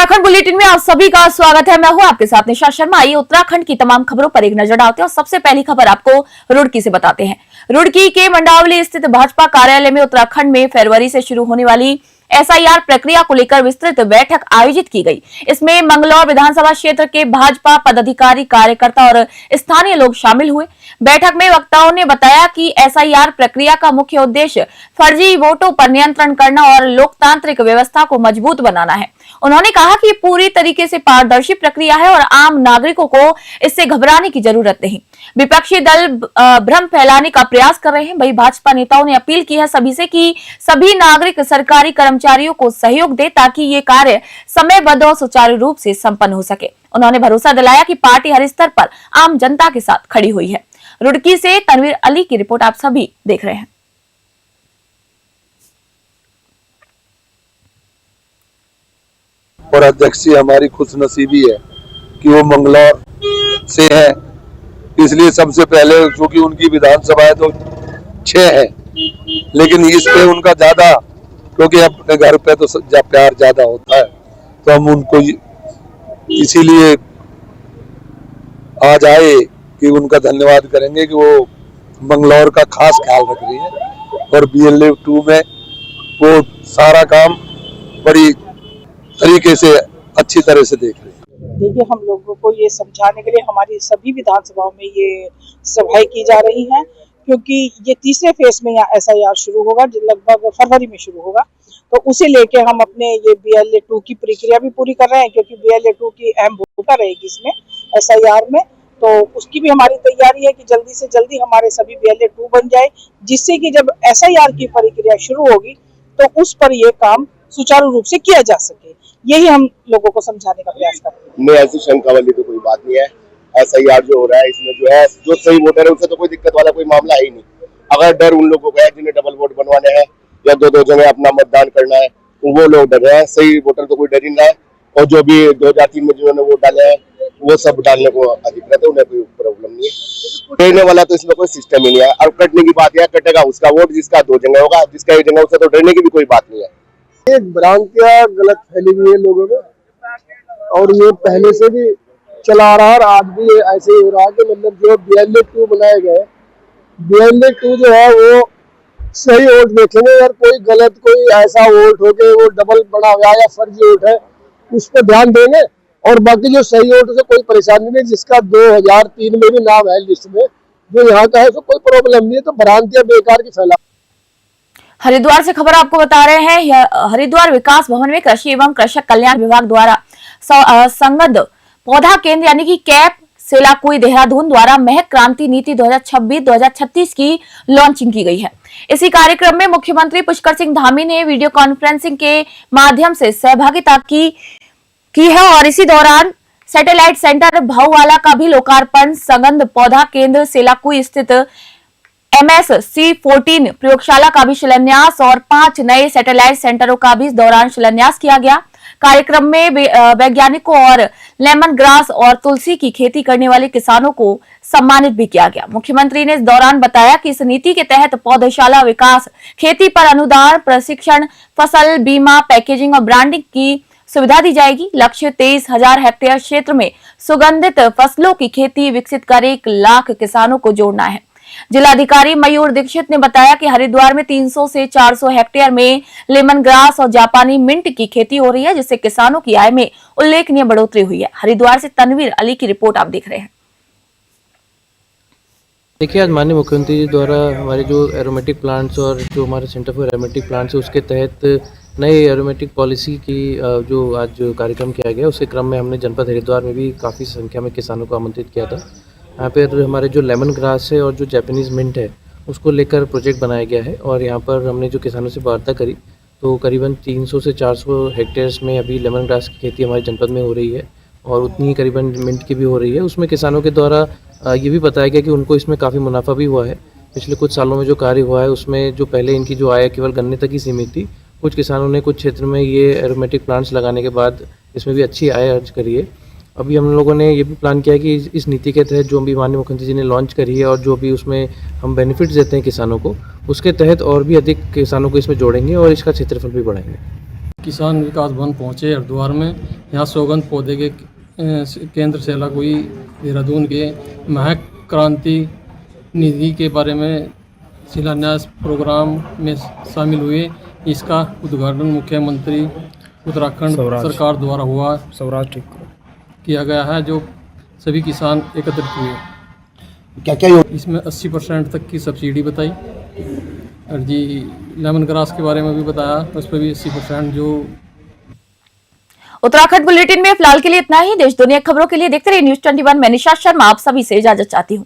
Uttarakhand bulletin में आप सभी का स्वागत है। मैं हूं आपके साथ निशा शर्मा। आइए उत्तराखंड की तमाम खबरों पर एक नजर डालते हैं और सबसे पहली खबर आपको रुड़की से बताते हैं। रुड़की के मंडावली स्थित भाजपा कार्यालय में उत्तराखंड में फरवरी से शुरू होने वाली एसआईआर प्रक्रिया को लेकर विस्तृत बैठक आयोजित की गई। इसमें मंगलौर विधानसभा क्षेत्र के भाजपा पदाधिकारी, कार्यकर्ता और स्थानीय लोग शामिल हुए। बैठक में वक्ताओं ने बताया कि एसआईआर प्रक्रिया का मुख्य उद्देश्य फर्जी वोटों पर नियंत्रण करना और लोकतांत्रिक व्यवस्था को मजबूत बनाना है। उन्होंने कहा कि पूरी तरीके से पारदर्शी प्रक्रिया है और आम नागरिकों को इससे घबराने की जरूरत नहीं। विपक्षी दल भ्रम फैलाने का प्रयास कर रहे हैं। वहीं भाजपा नेताओं ने अपील की है सभी से कि सभी नागरिक सरकारी कर्मचारियों को सहयोग दे ताकि ये कार्य समयबद्ध और सुचारू रूप से संपन्न हो सके। उन्होंने भरोसा दिलाया कि पार्टी हर स्तर पर आम जनता के साथ खड़ी हुई है। रुड़की से तनवीर अली की रिपोर्ट आप सभी देख रहे हैं। और अध्यक्ष जी हमारी खुशनसीबी है कि वो मंगलौर से है, इसलिए सबसे पहले क्योंकि उनकी विधानसभा है तो 6 है, लेकिन इस पे उनका ज्यादा, क्योंकि अपने घर पे तो प्यार ज्यादा होता है, तो हम उनको इसीलिए आज आए कि उनका धन्यवाद करेंगे कि वो मंगलौर का खास ख्याल रख रही है और BLA 2 में वो सारा काम बड़ी तरीके से अच्छी तरह से देख रहे हैं। देखिए, हम लोगों को ये समझाने के लिए हमारी सभी विधानसभाओं में ये सभाएं की जा रही हैं, क्योंकि ये तीसरे फेज में यहाँ एसआईआर शुरू होगा, जो लगभग फरवरी में शुरू होगा। तो उसे लेके हम अपने ये BLA 2 की प्रक्रिया भी पूरी कर रहे हैं, क्योंकि BLA 2 की अहम भूमिका रहेगी इसमें एसआईआर में। तो उसकी भी हमारी तैयारी है कि जल्दी से जल्दी हमारे सभी BLA 2 बन जाए, जिससे कि जब एसआईआर की प्रक्रिया शुरू होगी तो उस पर ये काम सुचारू रूप से किया जा सके। यही हम लोगों को समझाने का प्रयास कर रहे हैं। नहीं, ऐसी शंका वाली तो कोई बात नहीं है। एसआईआर जो हो रहा है इसमें जो है, जो सही वोटर है उससे तो कोई दिक्कत वाला कोई मामला है ही नहीं। अगर डर उन लोगों का है जिन्हें डबल वोट बनवाने हैं या दो जगह अपना मतदान करना है, वो लोग डर रहे हैं। सही वोटर तो कोई डर ही ना है, और जो भी 2003 में जिन्होंने वोट डाले हैं वो सब डालने को अधिकृत है, उन्हें कोई प्रॉब्लम नहीं है। डरने वाला तो इसमें कोई सिस्टम ही नहीं है। और कटने की बात है, कटेगा उसका वोट जिसका 2 जगह होगा, जिसका 1 जगह, उससे तो डरने की भी कोई बात नहीं है। एक भ्रांतियां गलत फैली हुई है लोगों में, और ये पहले से भी चला आ रहा है और आज भी ऐसे ही हो रहा है कि मतलब जो BLA 2 बनाए गए, BLA 2 जो है वो सही वोट देखेंगे। अगर कोई गलत, कोई ऐसा वोट हो के वो डबल बना हुआ या फर्जी वोट है, उस पर ध्यान देंगे। और बाकी जो सही वोट से कोई परेशानी नहीं, जिसका 2003 में भी नाम है लिस्ट में, जो यहाँ का है, तो कोई प्रॉब्लम नहीं है। तो भ्रांतियां बेकार की फैला। हरिद्वार से खबर आपको बता रहे हैं। हरिद्वार विकास भवन में कृषि एवं कृषक कल्याण विभाग द्वारा संगद पौधा केंद्र यानी कि कैप सेलाकुई देहरादून द्वारा महक क्रांति नीति 2026-2036 की लॉन्चिंग की गई है। इसी कार्यक्रम में मुख्यमंत्री पुष्कर सिंह धामी ने वीडियो कॉन्फ्रेंसिंग के माध्यम से सहभागिता की है और इसी दौरान सैटेलाइट सेंटर भाऊवाला का भी लोकार्पण, संगद पौधा केंद्र सेलाकुई स्थित MSC14 प्रयोगशाला का भी शिलान्यास और 5 नए सैटेलाइट सेंटरों का भी इस दौरान शिलान्यास किया गया। कार्यक्रम में वैज्ञानिकों और लेमन ग्रास और तुलसी की खेती करने वाले किसानों को सम्मानित भी किया गया। मुख्यमंत्री ने इस दौरान बताया कि इस नीति के तहत पौधशाला विकास, खेती पर अनुदान, प्रशिक्षण, फसल बीमा, पैकेजिंग और ब्रांडिंग की सुविधा दी जाएगी। लक्ष्य 23,000 हेक्टेयर क्षेत्र में सुगंधित फसलों की खेती विकसित कर 1 लाख किसानों को जोड़ना है। जिलाधिकारी मयूर दीक्षित ने बताया कि हरिद्वार में 300 से 400 हेक्टेयर में लेमन ग्रास और जापानी मिंट की खेती हो रही है, जिससे किसानों की आय में उल्लेखनीय बढ़ोतरी हुई है। हरिद्वार से तनवीर अली की रिपोर्ट आप देख रहे हैं। देखिए, आज माननीय मुख्यमंत्री जी द्वारा हमारे जो एरोमेटिक प्लांट्स और जो हमारे सेंटर फॉर एरोमेटिक प्लांट्स है, उसके तहत नए एरोमेटिक पॉलिसी की जो आज कार्यक्रम किया गया, उसके क्रम में हमने जनपद हरिद्वार में भी काफ़ी संख्या में किसानों को आमंत्रित किया था। यहाँ पर हमारे जो लेमन ग्रास है और जो जापानीज़ मिंट है, उसको लेकर प्रोजेक्ट बनाया गया है। और यहाँ पर हमने जो किसानों से वार्ता करी, तो करीबन 300 से 400 हेक्टेयर्स में अभी लेमन ग्रास की खेती हमारे जनपद में हो रही है, और उतनी ही करीबन मिंट की भी हो रही है। उसमें किसानों के द्वारा ये भी बताया गया कि उनको इसमें काफ़ी मुनाफा भी हुआ है। पिछले कुछ सालों में जो कार्य हुआ है, उसमें जो पहले इनकी जो आय केवल गन्ने तक ही सीमित थी, कुछ किसानों ने कुछ क्षेत्र में ये एरोमेटिक प्लांट्स लगाने के बाद इसमें भी अच्छी आय अर्ज करी है। अभी हम लोगों ने ये भी प्लान किया है कि इस नीति के तहत जो भी माननीय मुख्यमंत्री जी ने लॉन्च करी है और जो भी उसमें हम बेनिफिट्स देते हैं किसानों को, उसके तहत और भी अधिक किसानों को इसमें जोड़ेंगे और इसका क्षेत्रफल भी बढ़ाएंगे। किसान विकास भवन पहुंचे हरिद्वार में। यहाँ सौगंध पौधे के केंद्र सेला कोई देहरादून के महक क्रांति निधि के बारे में शिलान्यास प्रोग्राम में शामिल हुए। इसका उद्घाटन मुख्यमंत्री उत्तराखंड सरकार द्वारा हुआ किया गया है, जो सभी किसान एकत्रित हुए। क्या क्या इसमें 80% तक की सब्सिडी बताई और जी लेमन ग्रास के बारे में भी बताया, उस पर भी 80% जो। उत्तराखंड बुलेटिन में फिलहाल के लिए इतना ही। देश दुनिया खबरों के लिए देखते रहिए न्यूज़ 21। मैं निशा शर्मा आप सभी से इजाजत चाहती हूँ।